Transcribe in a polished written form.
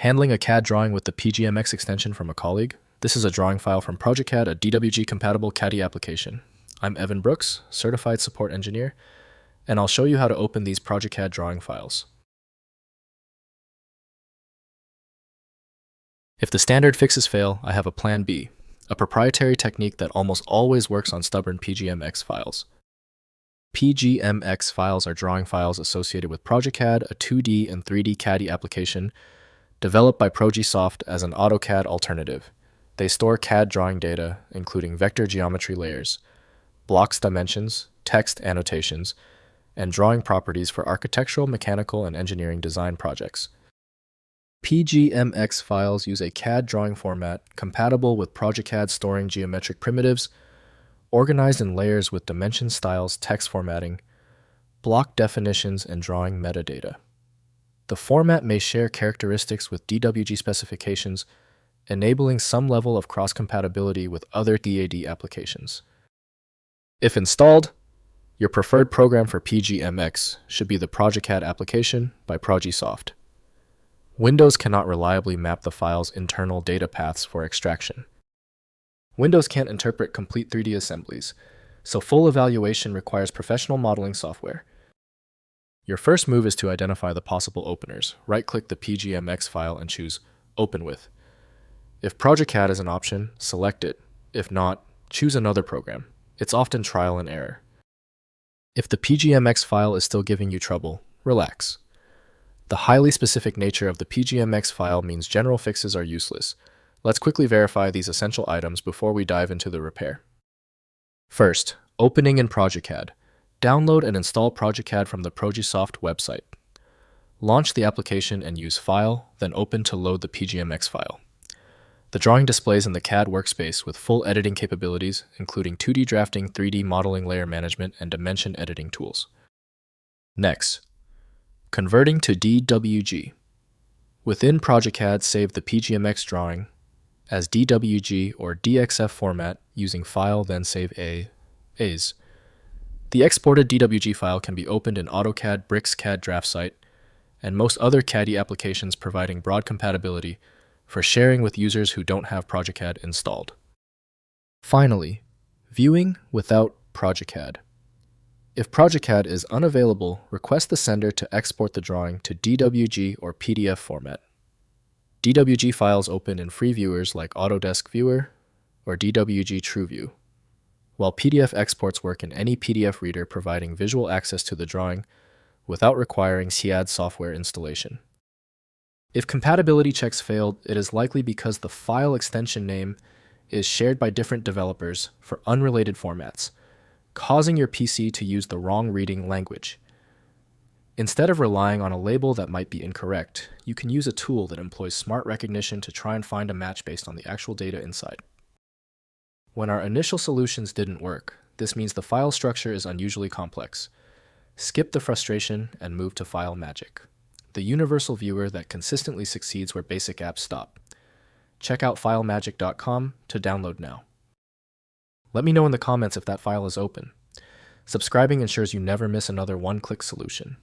Handling a CAD drawing with the PGMX extension from a colleague. This is a drawing file from ProgeCAD, a DWG-compatible CAD application. I'm Evan Brooks, Certified Support Engineer, and I'll show you how to open these ProgeCAD drawing files. If the standard fixes fail, I have a plan B, a proprietary technique that almost always works on stubborn PGMX files. PGMX files are drawing files associated with ProgeCAD, a 2D and 3D CAD application developed by ProgeSOFT as an AutoCAD alternative. They store CAD drawing data, including vector geometry layers, blocks dimensions, text annotations, and drawing properties for architectural, mechanical, and engineering design projects. PGMX files use a CAD drawing format compatible with ProgeCAD, storing geometric primitives, organized in layers with dimension styles, text formatting, block definitions, and drawing metadata. The format may share characteristics with DWG specifications, enabling some level of cross-compatibility with other CAD applications. If installed, your preferred program for PGMX should be the ProgeCAD application by ProgeSOFT. Windows cannot reliably map the file's internal data paths for extraction. Windows can't interpret complete 3D assemblies, so full evaluation requires professional modeling software. Your first move is to identify the possible openers. Right-click the PGMX file and choose Open With. If ProgeCAD is an option, select it. If not, choose another program. It's often trial and error. If the PGMX file is still giving you trouble, relax. The highly specific nature of the PGMX file means general fixes are useless. Let's quickly verify these essential items before we dive into the repair. First, opening in ProgeCAD. Download and install ProgeCAD from the ProgeSOFT website. Launch the application and use File, then Open to load the PGMX file. The drawing displays in the CAD workspace with full editing capabilities, including 2D drafting, 3D modeling, layer management, and dimension editing tools. Next, converting to DWG. Within ProgeCAD, save the PGMX drawing as DWG or DXF format using File, then save as. The exported DWG file can be opened in AutoCAD, Bricks CAD draft site, and most other CAD applications, providing broad compatibility for sharing with users who don't have ProgeCAD installed. Finally, viewing without ProgeCAD. If ProgeCAD is unavailable, request the sender to export the drawing to DWG or PDF format. DWG files open in free viewers like Autodesk Viewer or DWG TrueView, while PDF exports work in any PDF reader, providing visual access to the drawing without requiring CAD software installation. If compatibility checks failed, it is likely because the file extension name is shared by different developers for unrelated formats, causing your PC to use the wrong reading language. Instead of relying on a label that might be incorrect, you can use a tool that employs smart recognition to try and find a match based on the actual data inside. When our initial solutions didn't work, this means the file structure is unusually complex. Skip the frustration and move to File Magic, the universal viewer that consistently succeeds where basic apps stop. Check out filemagic.com to download now. Let me know in the comments if that file is open. Subscribing ensures you never miss another one-click solution.